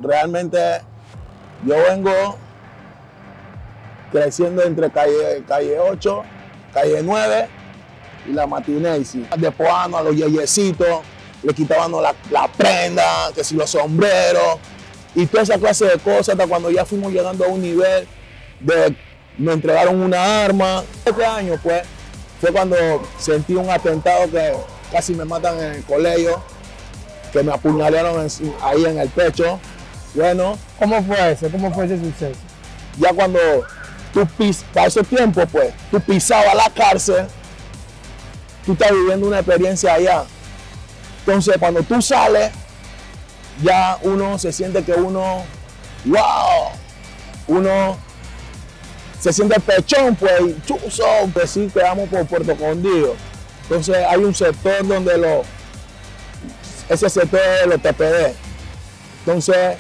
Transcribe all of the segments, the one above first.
realmente yo vengo creciendo entre calle 8, calle 9 y la Martinez. Despojábamos a los yeyecitos, le quitaban la prenda, que si los sombreros y toda esa clase de cosas, hasta cuando ya fuimos llegando a un nivel de me entregaron una arma. Este año pues fue cuando sentí un atentado que casi me matan en el colegio, que me apuñalaron ahí en el pecho. Bueno, ¿Cómo fue eso? ¿Cómo fue ese suceso? ya cuando para ese tiempo pues, tú pisabas la cárcel, tú estás viviendo una experiencia allá. Entonces cuando tú sales, ya uno se siente que uno se siente pechón, pues, y chuzo, pues sí, quedamos por Puerto Condillo. Entonces hay un sector donde ese sector es de los TPD. Entonces,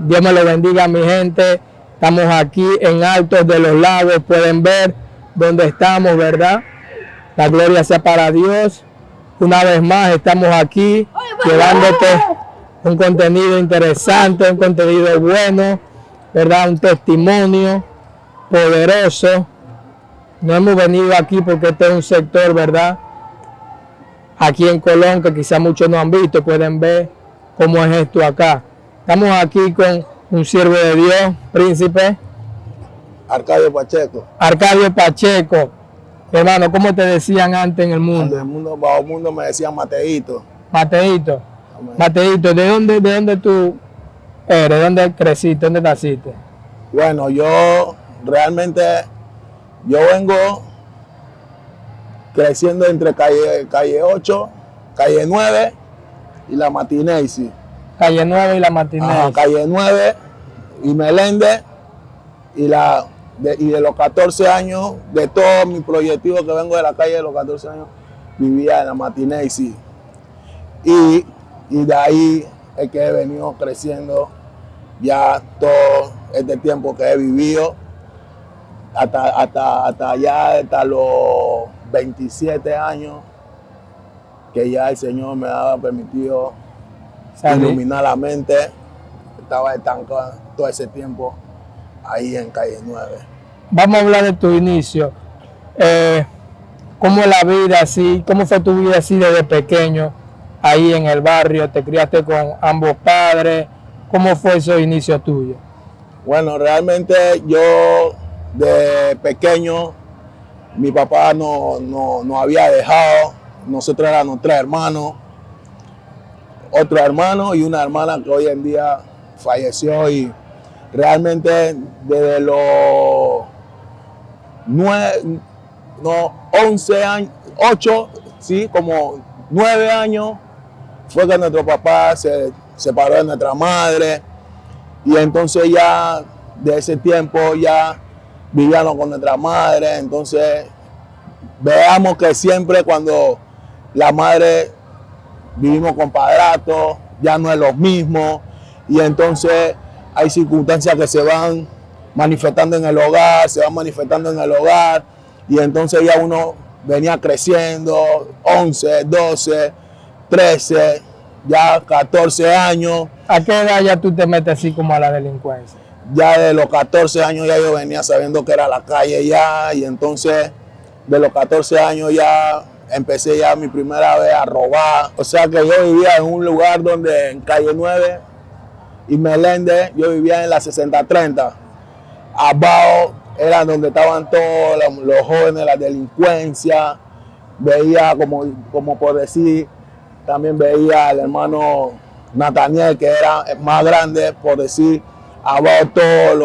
Dios me lo bendiga, mi gente. Estamos aquí en Altos de los Lagos. Pueden ver dónde estamos, ¿verdad? La gloria sea para Dios. Una vez más estamos aquí llevándote un contenido interesante, un contenido bueno, ¿verdad? Un testimonio poderoso. No hemos venido aquí porque este es un sector, ¿verdad? Aquí en Colón, que quizás muchos no han visto, pueden ver cómo es esto acá. Estamos aquí con un siervo de Dios, príncipe. Arcadio Pacheco. Arcadio Pacheco. Hermano, ¿cómo te decían antes en el mundo? En el mundo, bajo el mundo me decían Mateito. Mateito. Amén. Mateito, ¿de dónde tú eres? ¿De dónde creciste? ¿Dónde naciste? Bueno, yo realmente, yo vengo creciendo entre calle 8, calle 9 y la Martinez. Calle 9 y la Martinez. Ajá, calle 9 y Meléndez y de los 14 años, de todo mi proyectivo que vengo de la calle de los 14 años, vivía en la Martinez. Y de ahí es que he venido creciendo ya todo este tiempo que he vivido, hasta los 27 años, que ya el Señor me ha permitido iluminar la mente. Estaba estancado todo ese tiempo ahí en calle 9. Vamos a hablar de tu inicio. ¿Cómo la vida así? ¿Cómo fue tu vida así desde pequeño ahí en el barrio? ¿Te criaste con ambos padres? ¿Cómo fue ese inicio tuyo? Bueno, realmente yo de pequeño, mi papá no había dejado. Nosotros éramos 3 hermanos, otro hermano y una hermana que hoy en día falleció, y realmente desde los 11 años, 8, sí, como 9 años, fue que nuestro papá se separó de nuestra madre, y entonces ya de ese tiempo ya vivíamos con nuestra madre. Entonces veamos que siempre cuando la madre vivimos con padrastro, ya no es lo mismo, y entonces hay circunstancias que se van manifestando en el hogar, y entonces ya uno venía creciendo, 11, 12, 13, ya 14 años. ¿A qué edad ya tú te metes así como a la delincuencia? Ya de los 14 años ya yo venía sabiendo que era la calle ya, y entonces de los 14 años ya empecé ya mi primera vez a robar. O sea que yo vivía en un lugar donde en calle 9 y Meléndez, yo vivía en la 6030. Abajo era donde estaban todos los jóvenes, la delincuencia. Veía, como por decir, también veía al hermano Nathaniel, que era más grande, por decir, abajo todos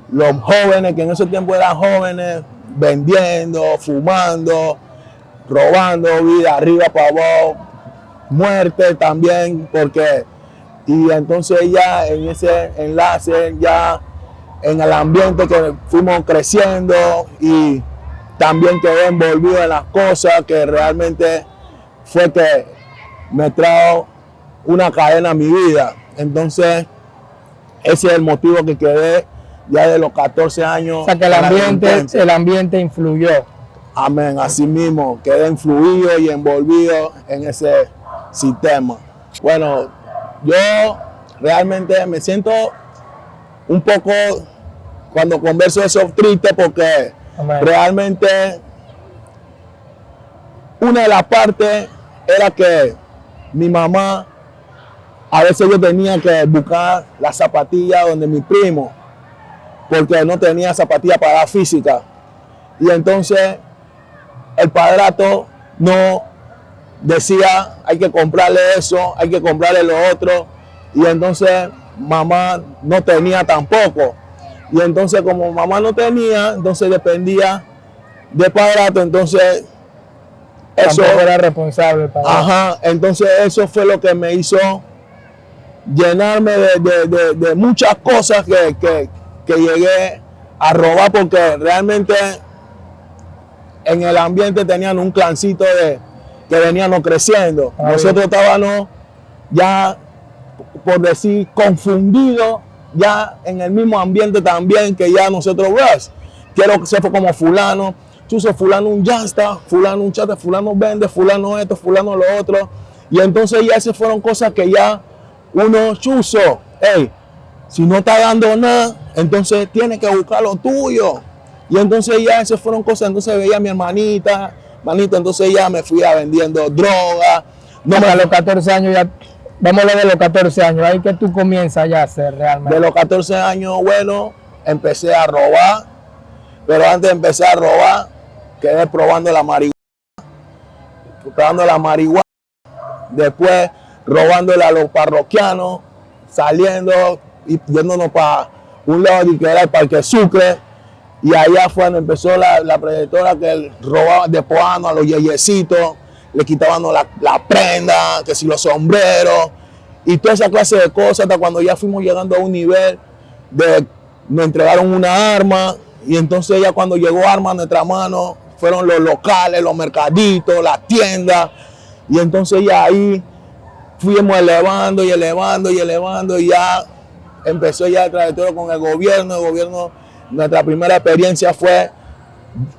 los jóvenes, que en ese tiempo eran jóvenes, vendiendo, fumando, robando, vida arriba para abajo, muerte también, porque, y entonces ya en ese enlace, ya en el ambiente que fuimos creciendo y también quedé envolvido en las cosas que realmente fue que me trajo una cadena a mi vida. Entonces, ese es el motivo que quedé ya de los 14 años. O sea que el ambiente influyó. Amén, así mismo, quedé influido y envolvido en ese sistema. Bueno, yo realmente me siento un poco, cuando converso eso, triste porque Amén. realmente una de las partes era que mi mamá, a veces yo tenía que buscar las zapatillas donde mi primo, porque no tenía zapatillas para la física. Y entonces el padrastro no decía, hay que comprarle eso, hay que comprarle lo otro. Y entonces mamá no tenía tampoco. Y entonces como mamá no tenía, entonces dependía de padrastro. Entonces eso Tampoco era responsable para ajá, entonces eso fue lo que me hizo llenarme de muchas cosas que llegué a robar, porque realmente en el ambiente tenían un clancito que veníamos creciendo. Ah, nosotros estábamos ya, por decir, confundidos ya en el mismo ambiente también, que ya nosotros, ves, quiero que se fue como fulano, chuzo, fulano un yasta, fulano un chate, fulano vende, fulano esto, fulano lo otro. Y entonces ya esas fueron cosas que ya uno chuzo, hey, si no está dando nada, entonces tiene que buscar lo tuyo. Y entonces ya esas fueron cosas, entonces veía a mi hermanita, entonces ya me fui a vendiendo droga. No me, a los 14 años ya, vámonos de los 14 años, ahí que tú comienzas ya a hacer realmente. de los 14 años, bueno, empecé a robar, pero antes de empezar a robar, quedé probando la marihuana, después robándole a los parroquianos, saliendo y yéndonos para un lado que era el Parque Sucre, y allá fue donde empezó la predictora, que robaba, despojando a los yeyecitos, le quitaban la prenda, que si los sombreros, y toda esa clase de cosas, hasta cuando ya fuimos llegando a un nivel de, me entregaron una arma, y entonces ya cuando llegó arma a nuestra mano, fueron los locales, los mercaditos, las tiendas, y entonces ya ahí fuimos elevando y elevando y elevando, y ya empezó ya el trayectoria con el gobierno. Nuestra primera experiencia fue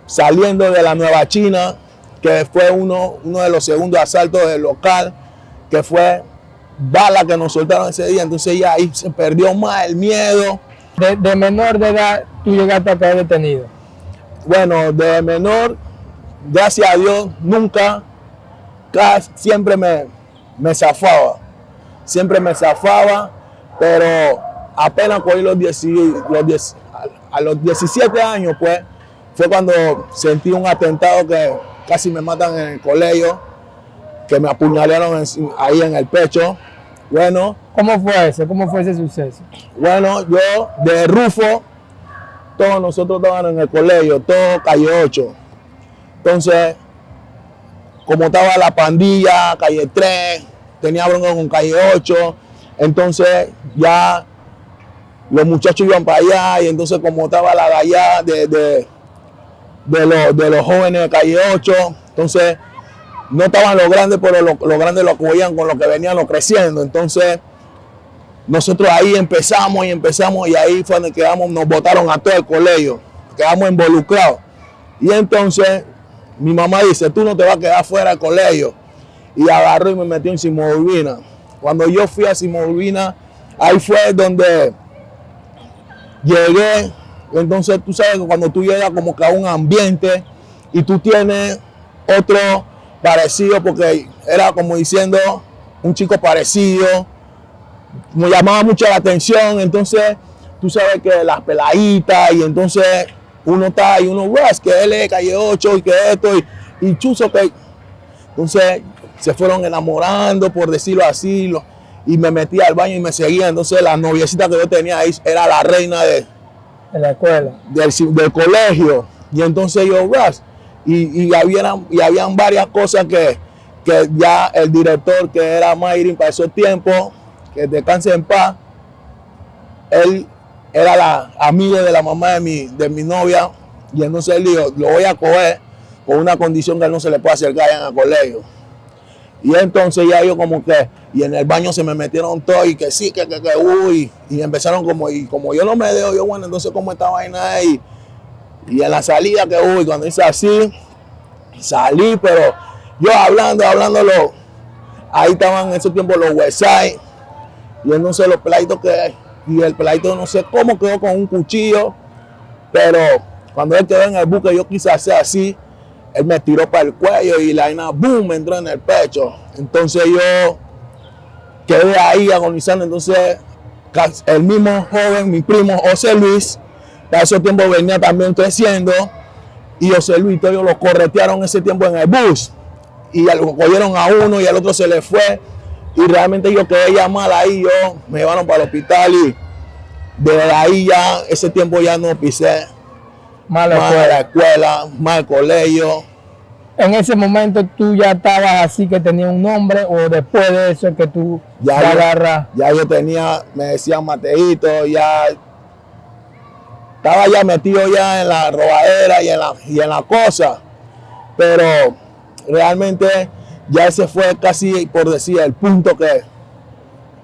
saliendo de la Nueva China, que fue uno de los segundos asaltos del local, que fue bala que nos soltaron ese día. Entonces ya ahí se perdió más el miedo. De menor de edad, tú llegaste a caer detenido. Bueno, de menor, gracias a Dios, nunca, siempre me zafaba. Siempre me zafaba, pero apenas cogí a los 17 años, pues, fue cuando sentí un atentado que casi me matan en el colegio, que me apuñalaron ahí en el pecho. Bueno. ¿Cómo fue ese? ¿Cómo fue ese suceso? Bueno, yo de Rufo, todos nosotros estábamos en el colegio, todo calle 8. Entonces, como estaba la pandilla, calle 3, tenía bronca con calle 8, entonces ya los muchachos iban para allá, y entonces como estaba la de allá de los jóvenes de calle 8, entonces no estaban los grandes, pero los grandes lo cogían con lo que venían creciendo. Entonces nosotros ahí empezamos, y ahí fue donde quedamos, nos botaron a todo el colegio, quedamos involucrados. Y entonces mi mamá dice, tú no te vas a quedar fuera del colegio. Y agarró y me metió en Simón Urbina. Cuando yo fui a Simón Urbina, ahí fue donde llegué. Entonces tú sabes que cuando tú llegas como que a un ambiente y tú tienes otro parecido, porque era como diciendo un chico parecido, me llamaba mucho la atención. Entonces tú sabes que las peladitas, y entonces uno está y uno, es que él es calle 8 y que esto, y chuzo que. Entonces se fueron enamorando, por decirlo así, y me metí al baño y me seguía. Entonces la noviecita que yo tenía ahí era la reina de la escuela, del colegio. Y entonces yo, habían varias cosas que ya el director, que era Mayrin para esos tiempos, que descanse en paz, él era amigo de la mamá de mi novia, y entonces él dijo, lo voy a coger con una condición que él no se le puede acercar en el colegio. Y entonces ya yo como que, y en el baño se me metieron todos y que sí, que uy, y empezaron y como yo no me dejo, yo bueno, entonces como esta vaina ahí, y en la salida que uy, cuando hice así, salí, pero yo hablándolo, ahí estaban en ese tiempo los Westside, y entonces los peladitos y el peladito no sé cómo quedó con un cuchillo, pero cuando él quedó en el buque yo quise hacer así, él me tiró para el cuello y la vaina, boom, me entró en el pecho. Entonces yo quedé ahí agonizando. Entonces el mismo joven, mi primo José Luis, para ese tiempo venía también creciendo, y José Luis ellos lo corretearon ese tiempo en el bus, y lo cogieron a uno y al otro se le fue, y realmente yo quedé ya mal ahí, me llevaron para el hospital, y desde ahí ya, ese tiempo ya no pisé más la escuela, más el colegio. En ese momento tú ya estabas así que tenía un nombre, o después de eso que tú ya agarras. Ya yo me decían Mateito, ya estaba ya metido ya en la robadera y en la cosa, pero realmente ya ese fue casi, por decir, el punto que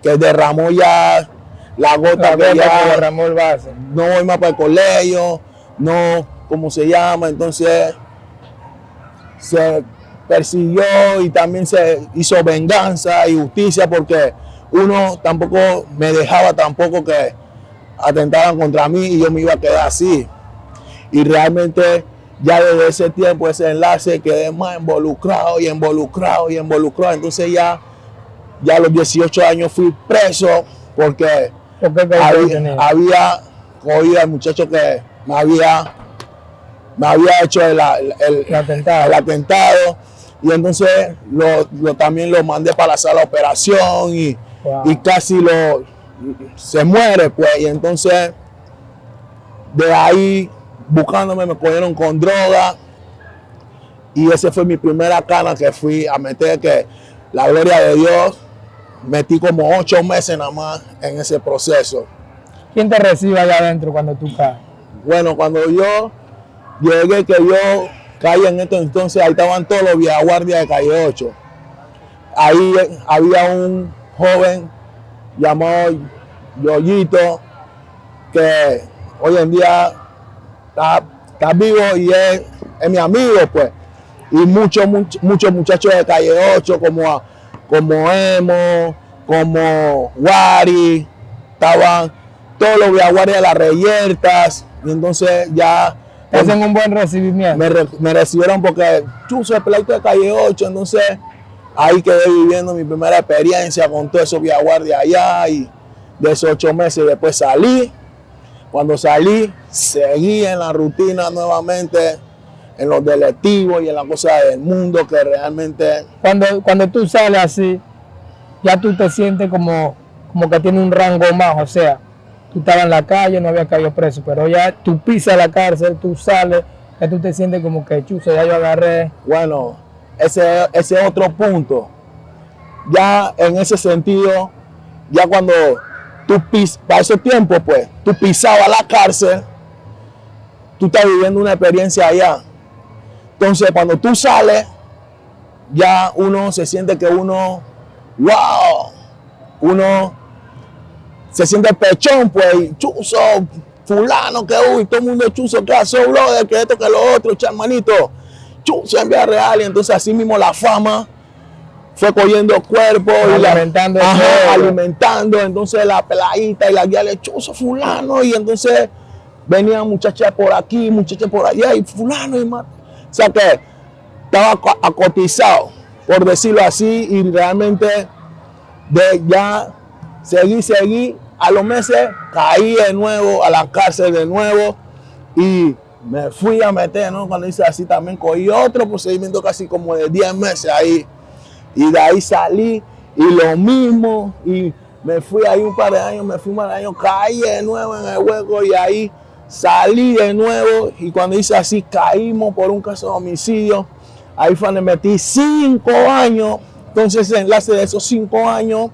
derramó ya la gota que ya derramó el vaso. No voy más para el colegio, no, ¿cómo se llama? Entonces se persiguió y también se hizo venganza y justicia, porque uno tampoco me dejaba tampoco que atentaran contra mí y yo me iba a quedar así. Y realmente ya desde ese tiempo, ese enlace, quedé más involucrado. Entonces ya a los 18 años fui preso porque había cogido al muchacho que me había hecho el atentado, y entonces también lo mandé para la sala de operación y casi se muere, pues. Y entonces de ahí buscándome me cogieron con droga, y esa fue mi primera cana que fui a meter, que la gloria de Dios metí como 8 meses nada más en ese proceso. ¿Quién te recibe allá adentro cuando tú caes? Bueno, cuando yo llegué, que yo caí en esto, entonces ahí estaban todos los viaguardias de Calle 8. Ahí había un joven llamado Yoyito, que hoy en día está vivo y es mi amigo, pues. Y muchos muchachos de Calle 8, como Emo, como Wari, estaban todos los viaguardias de las Reyertas, y entonces ya hacen un buen recibimiento. Me recibieron porque chuzo el peladito de Calle 8, entonces ahí quedé viviendo mi primera experiencia con todos esos viaguardias allá, y de esos 8 meses después salí. Cuando salí, seguí en la rutina nuevamente, en los delictivos y en las cosas del mundo que realmente... Cuando tú sales así, ya tú te sientes como que tiene un rango más, o sea, tú estabas en la calle, no había caído preso, pero ya tú pisas la cárcel, tú sales, ya tú te sientes como que chuzo, ya yo agarré. Bueno, ese es otro punto. Ya en ese sentido, ya cuando tú para ese tiempo, pues, tú pisabas la cárcel, tú estás viviendo una experiencia allá. Entonces, cuando tú sales, ya uno se siente que uno se siente pechón, pues, chuzo, fulano, que uy, todo el mundo chuzo, que hace, brother, que esto, que lo otro, hermanito, chuzo en Vía Real. Y entonces así mismo la fama fue cogiendo cuerpo, alimentando, entonces la peladita y la guía le chuzo, fulano, y entonces venían muchachas por aquí, muchachas por allá, y fulano, y más. O sea que estaba acotizado, por decirlo así, y realmente ya seguí, a los meses caí de nuevo a la cárcel de nuevo, y me fui a meter, ¿no? Cuando hice así también cogí otro procedimiento casi como de 10 meses ahí, y de ahí salí, y lo mismo, y me fui ahí un par de años, caí de nuevo en el hueco, y ahí salí de nuevo y cuando hice así caímos por un caso de homicidio. Ahí fue donde metí 5 años. Entonces el enlace de esos 5 años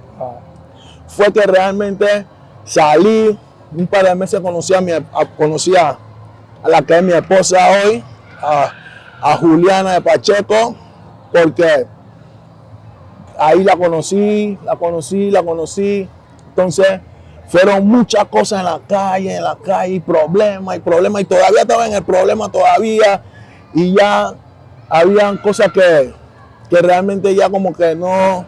fue que realmente salí. Un par de meses conocí a la que es mi esposa hoy, a Juliana de Pacheco, porque ahí la conocí. Entonces fueron muchas cosas en la calle, problemas, y todavía estaba en el problema todavía, y ya habían cosas que realmente ya como que no.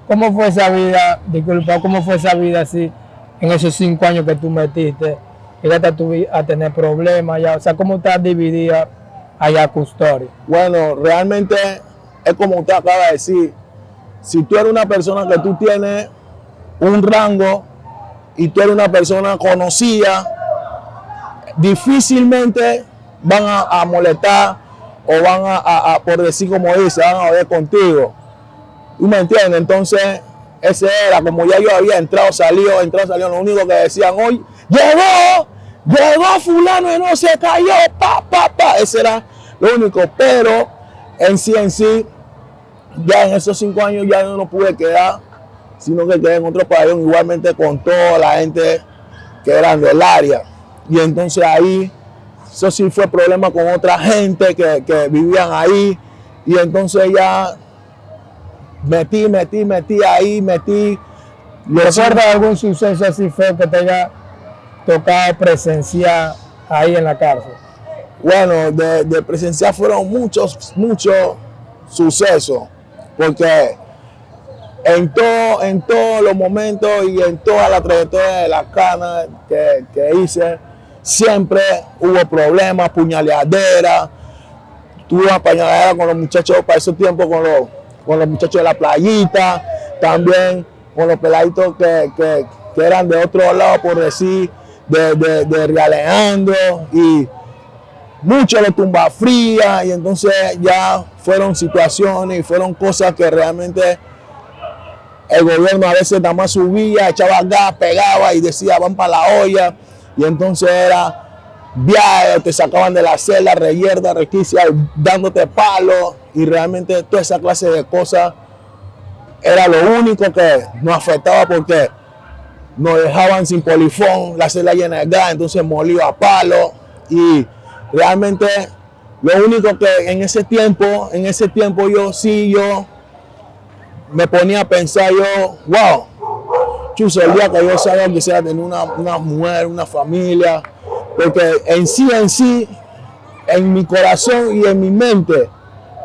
¿Cómo fue esa vida, disculpa, cómo fue esa vida así, en esos 5 años que tú metiste? Llegaste a tener problemas ya, o sea, ¿cómo estás dividida allá Custodio? Bueno, realmente es como usted acaba de decir, si tú eres una persona que tú tienes un rango y tú eres una persona conocida, difícilmente van a molestar o van por decir como dice, van a joder contigo. ¿Tú me entiendes? Entonces, ese era, como ya yo había entrado, salido, lo único que decían hoy, llegó fulano y no se cayó, ese era lo único, pero en sí, ya en esos 5 años ya no pude quedar, sino que quedé en otro pabellón, igualmente con toda la gente que eran del área. Y entonces ahí, eso sí fue problema con otra gente que vivían ahí, y entonces ya metí ahí. ¿Recuerdas algún suceso así feo que te haya tocado presenciar ahí en la cárcel? Bueno, de presenciar fueron muchos sucesos, porque en todos los momentos y en toda la trayectoria de la cana que hice, siempre hubo problemas, puñaladeras. Tuve una puñaladera con los muchachos para esos tiempos, con los muchachos de la playita, también con los peladitos que eran de otro lado, por decir, de Realejandro, y mucho de tumba fría, y entonces ya fueron situaciones y fueron cosas que realmente el gobierno a veces nada más subía, echaba gas, pegaba y decía van para la olla, y entonces era viajes, te sacaban de la celda, reyerda, requicia, dándote palos, y realmente toda esa clase de cosas era lo único que nos afectaba, porque nos dejaban sin polifón, la celda llena de gas, entonces molía a palos, y realmente lo único que en ese tiempo yo me ponía a pensar, wow, chuzo, el día que yo salga quisiera tener una mujer, una familia, porque en sí, en mi corazón y en mi mente,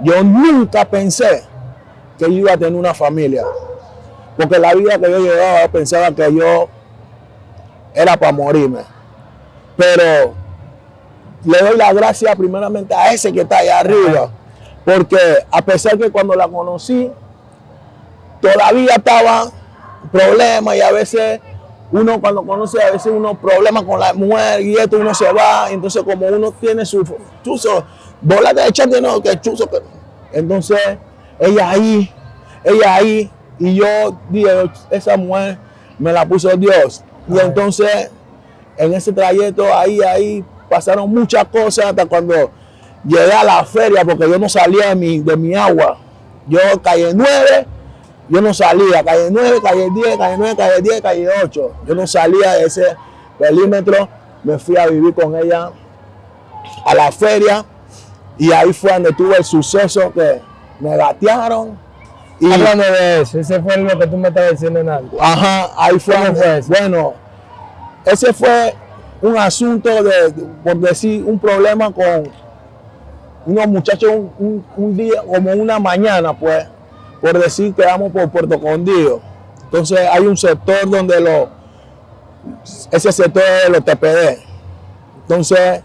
yo nunca pensé que yo iba a tener una familia, porque la vida que yo llevaba, yo pensaba que yo era para morirme, pero le doy la gracia primeramente a ese que está allá arriba, porque a pesar que cuando la conocí, todavía estaba problemas, y a veces uno cuando conoce, a veces uno problemas con la mujer y esto, uno se va, y entonces como uno tiene su chuzo, bola de echarte, no, que chuzo, entonces ella ahí, y yo dije, esa mujer me la puso Dios, y entonces en ese trayecto ahí pasaron muchas cosas hasta cuando llegué a la feria, porque yo no salía de mi agua. Yo calle 9, yo no salía, calle 9, calle 10, calle 9, calle 10, calle 8. Yo no salía de ese perímetro, me fui a vivir con ella a la feria, y ahí fue donde tuve el suceso que me gatearon. Y hablando de eso, ese fue lo que tú me estabas diciendo en algo. Ajá, ahí fue. Bueno, ese fue un asunto por decir, un problema con unos muchachos un día, como una mañana, pues, por decir que vamos por Puerto Condillo. Entonces hay un sector donde ese sector es de los TPD. Entonces